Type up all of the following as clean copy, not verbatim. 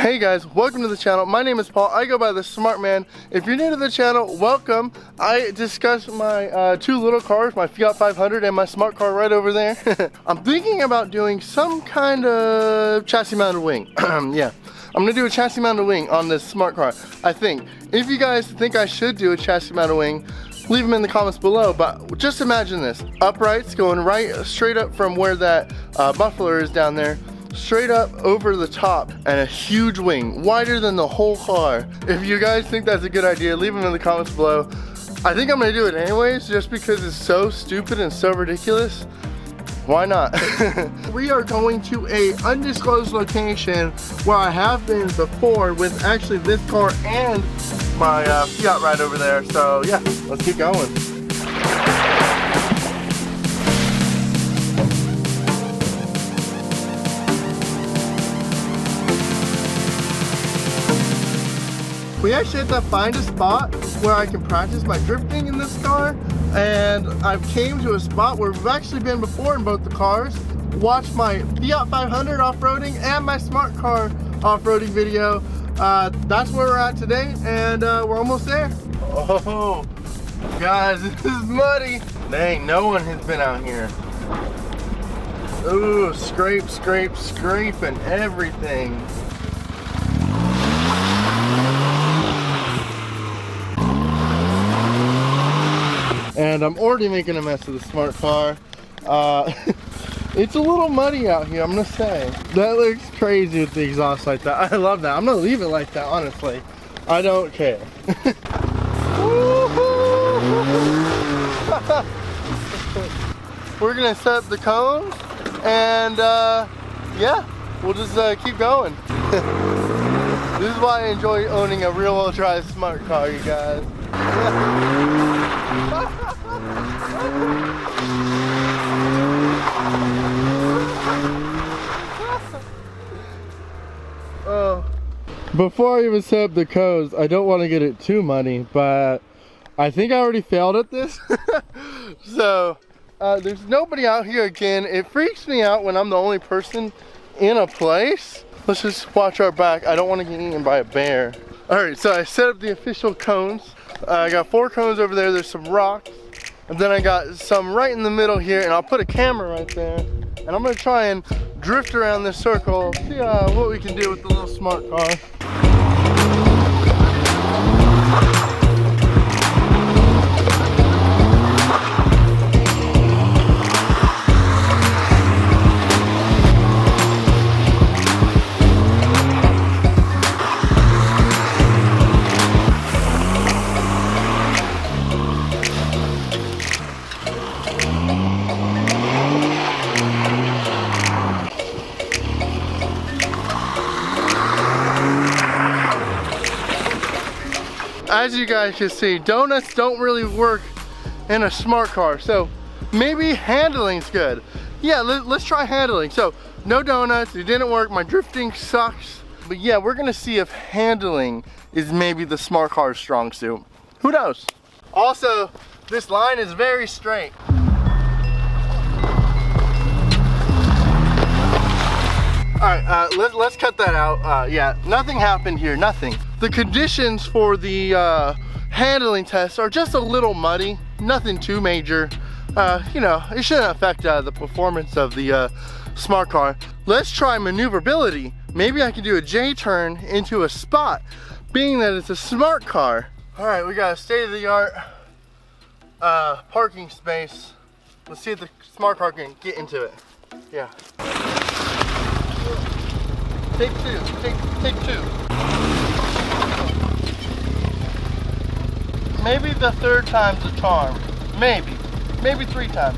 Hey guys, welcome to the channel. My name is Paul. I go by the Smrtman. If you're new to the channel, welcome. I discuss my two little cars, my Fiat 500 and my smart car right over there. I'm thinking about doing some kind of chassis mounted wing. Yeah, I'm gonna do a chassis mounted wing on this smart car, I think. If you guys think I should do a chassis mounted wing, leave them in the comments below, but just imagine this. Uprights going right straight up from where that muffler is down there, straight up over the top, and a huge wing, wider than the whole car. If you guys think that's a good idea, leave them in the comments below. I think I'm gonna do it anyways, just because it's so stupid and so ridiculous. Why not? We are going to a undisclosed location where I have been before with actually this car and my Fiat right over there. So yeah, let's keep going. We actually have to find a spot where I can practice my drifting in this car, and I've came to a spot where we've actually been before in both the cars. Watched my Fiat 500 off-roading and my smart car off-roading video. That's where we're at today, and we're almost there. Oh, guys, this is muddy. Dang, no one has been out here. Ooh, scrape, scrape, scrape, and everything. And I'm already making a mess of the smart car. It's a little muddy out here, I'm gonna say. That looks crazy with the exhaust like that. I love that. I'm gonna leave it like that, honestly. I don't care. We're gonna set up the cones, and yeah, we'll just keep going. This is why I enjoy owning a rear-wheel drive smart car, you guys. Oh. Before I even set up the cones, I don't want to get it too muddy, but I think I already failed at this. So there's nobody out here again. It freaks me out when I'm the only person in a place. Let's just watch our back. I don't want to get eaten by a bear. Alright, so I set up the official cones. I got 4 cones over there. There's some rocks. And then I got some right in the middle here, and I'll put a camera right there. And I'm gonna try and drift around this circle, see what we can do with the little smart car. As you guys can see, donuts don't really work in a smart car, so maybe handling's good. Yeah, let's try handling. So no donuts, it didn't work, my drifting sucks. But yeah, we're gonna see if handling is maybe the smart car's strong suit. Who knows? Also, this line is very straight. Alright, let's cut that out. Yeah, nothing happened here, nothing. The conditions for the handling test are just a little muddy, nothing too major. You know, it shouldn't affect the performance of the smart car. Let's try maneuverability. Maybe I can do a J-turn into a spot, being that it's a smart car. Alright, we got a state-of-the-art parking space. Let's see if the smart car can get into it. Yeah. Take two, take 2. Maybe the 3rd time's a charm. Maybe 3 times.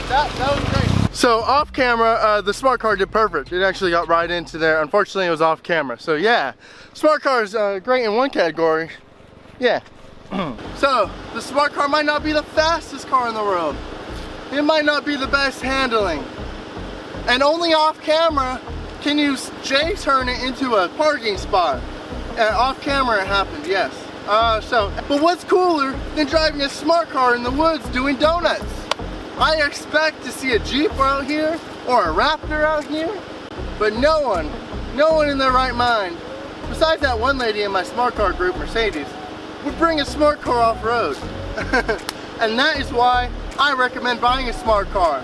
That was great. So off camera, the smart car did perfect. It actually got right into there. Unfortunately, it was off camera. So yeah, smart car is great in one category. Yeah. So, the smart car might not be the fastest car in the world. It might not be the best handling. And only off camera can you J-turn it into a parking spot. And off camera it happened, yes. But what's cooler than driving a smart car in the woods doing donuts? I expect to see a Jeep out here or a Raptor out here, but no one in their right mind, besides that one lady in my smart car group, Mercedes, would bring a smart car off-road. And that is why I recommend buying a smart car.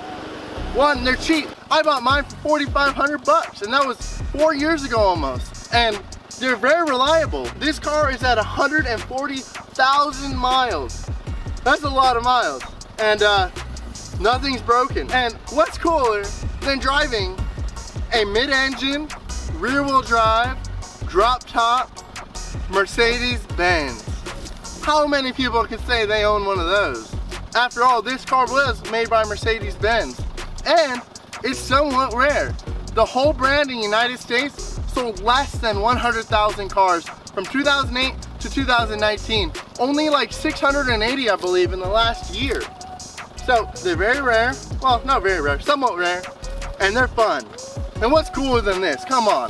One, they're cheap. I bought mine for 4,500 bucks, and that was 4 years ago almost. And they're very reliable. This car is at 140,000 miles. That's a lot of miles. And nothing's broken. And what's cooler than driving a mid-engine, rear-wheel drive, drop-top Mercedes-Benz? How many people can say they own one of those? After all, this car was made by Mercedes-Benz, and it's somewhat rare. The whole brand in the United States sold less than 100,000 cars from 2008 to 2019. Only like 680, I believe, in the last year. So they're very rare. Well, not very rare, somewhat rare, and they're fun. And what's cooler than this? Come on.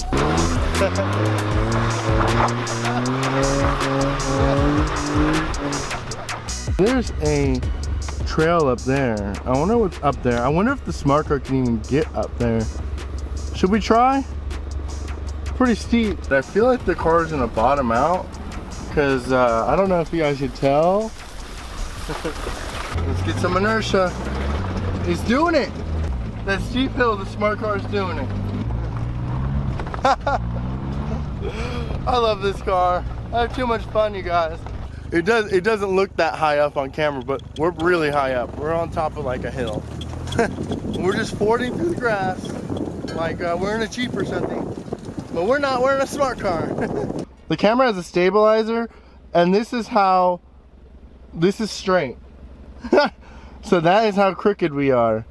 There's a trail up there. I wonder what's up there. I wonder if the smart car can even get up there. Should we try? It's pretty steep. I feel like the car is gonna bottom out because I don't know if you guys can tell. Let's get some inertia. He's doing it. That steep hill, the smart car is doing it. I love this car. I have too much fun, you guys. It doesn't look that high up on camera, but we're really high up. We're on top of like a hill. We're just fording through the grass like we're in a Jeep or something. But we're not, we're in a smart car. The camera has a stabilizer, and this is straight. So that is how crooked we are.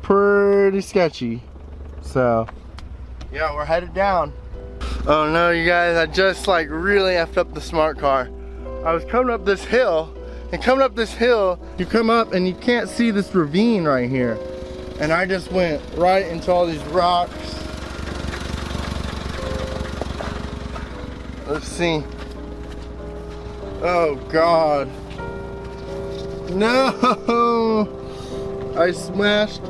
Pretty sketchy. So yeah, we're headed down. Oh no, you guys, I just like really effed up the smart car. I was coming up this hill, and coming up this hill, you come up and you can't see this ravine right here. And I just went right into all these rocks. Let's see. Oh God. No! I smashed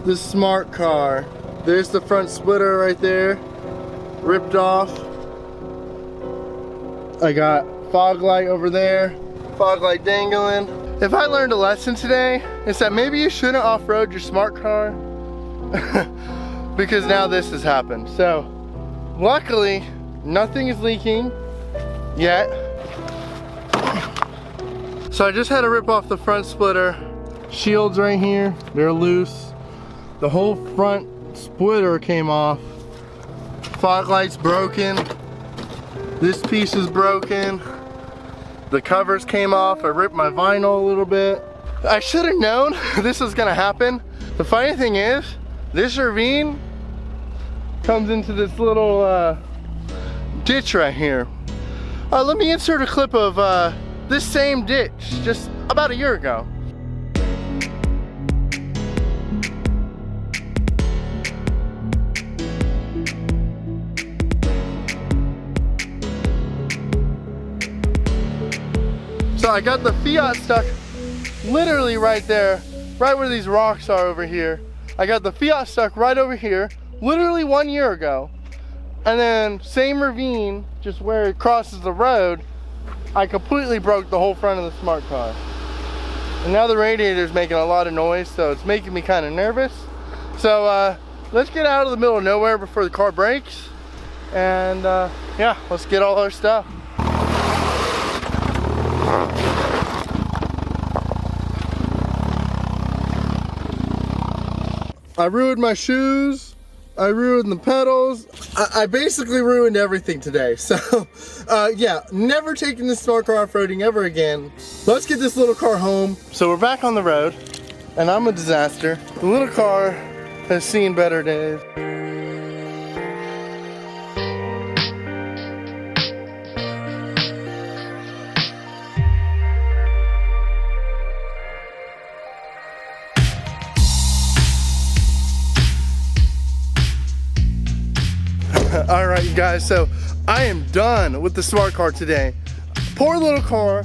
the smart car. There's the front splitter right there, ripped off. I got fog light over there, fog light dangling. If I learned a lesson today, it's that maybe you shouldn't off-road your smart car because now this has happened. So luckily, nothing is leaking yet. So I just had to rip off the front splitter. Shields right here, they're loose. The whole front splitter came off. Fog light's broken. This piece is broken. The covers came off. I ripped my vinyl a little bit. I should have known this was gonna happen. The funny thing is, this ravine comes into this little ditch right here. Let me insert a clip of this same ditch just about a year ago. So I got the Fiat stuck literally right there, right where these rocks are over here. I got the Fiat stuck right over here, literally 1 year ago. And then same ravine, just where it crosses the road, I completely broke the whole front of the smart car. And now the radiator is making a lot of noise, so it's making me kind of nervous. So let's get out of the middle of nowhere before the car breaks. And yeah, let's get all our stuff. I ruined my shoes, I ruined the pedals, I basically ruined everything today. So yeah, never taking this smart car off-roading ever again. Let's get this little car home. So we're back on the road, and I'm a disaster. The little car has seen better days. All right, you guys, so I am done with the smart car today. Poor little car.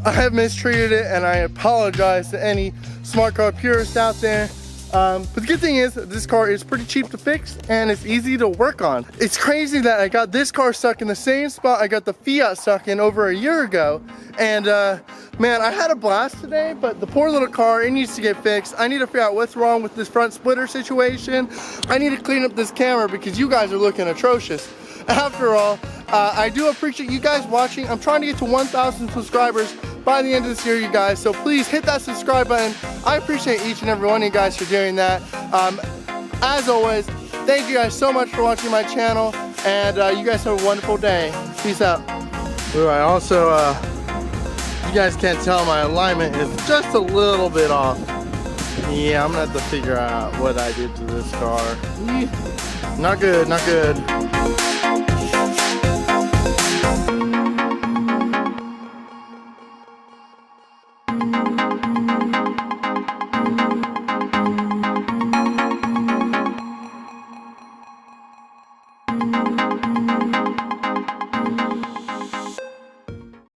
I have mistreated it, and I apologize to any smart car purists out there. But the good thing is this car is pretty cheap to fix and it's easy to work on. It's crazy that I got this car stuck in the same spot I got the Fiat stuck in over a year ago. And man, I had a blast today, but the poor little car, it needs to get fixed. I need to figure out what's wrong with this front splitter situation. I need to clean up this camera because you guys are looking atrocious. After all, I do appreciate you guys watching. I'm trying to get to 1,000 subscribers by the end of this year, you guys. So please hit that subscribe button. I appreciate each and every one of you guys for doing that. As always, thank you guys so much for watching my channel. And you guys have a wonderful day. Peace out. Ooh, I also, you guys can't tell my alignment is just a little bit off. Yeah, I'm gonna have to figure out what I did to this car. Not good, not good.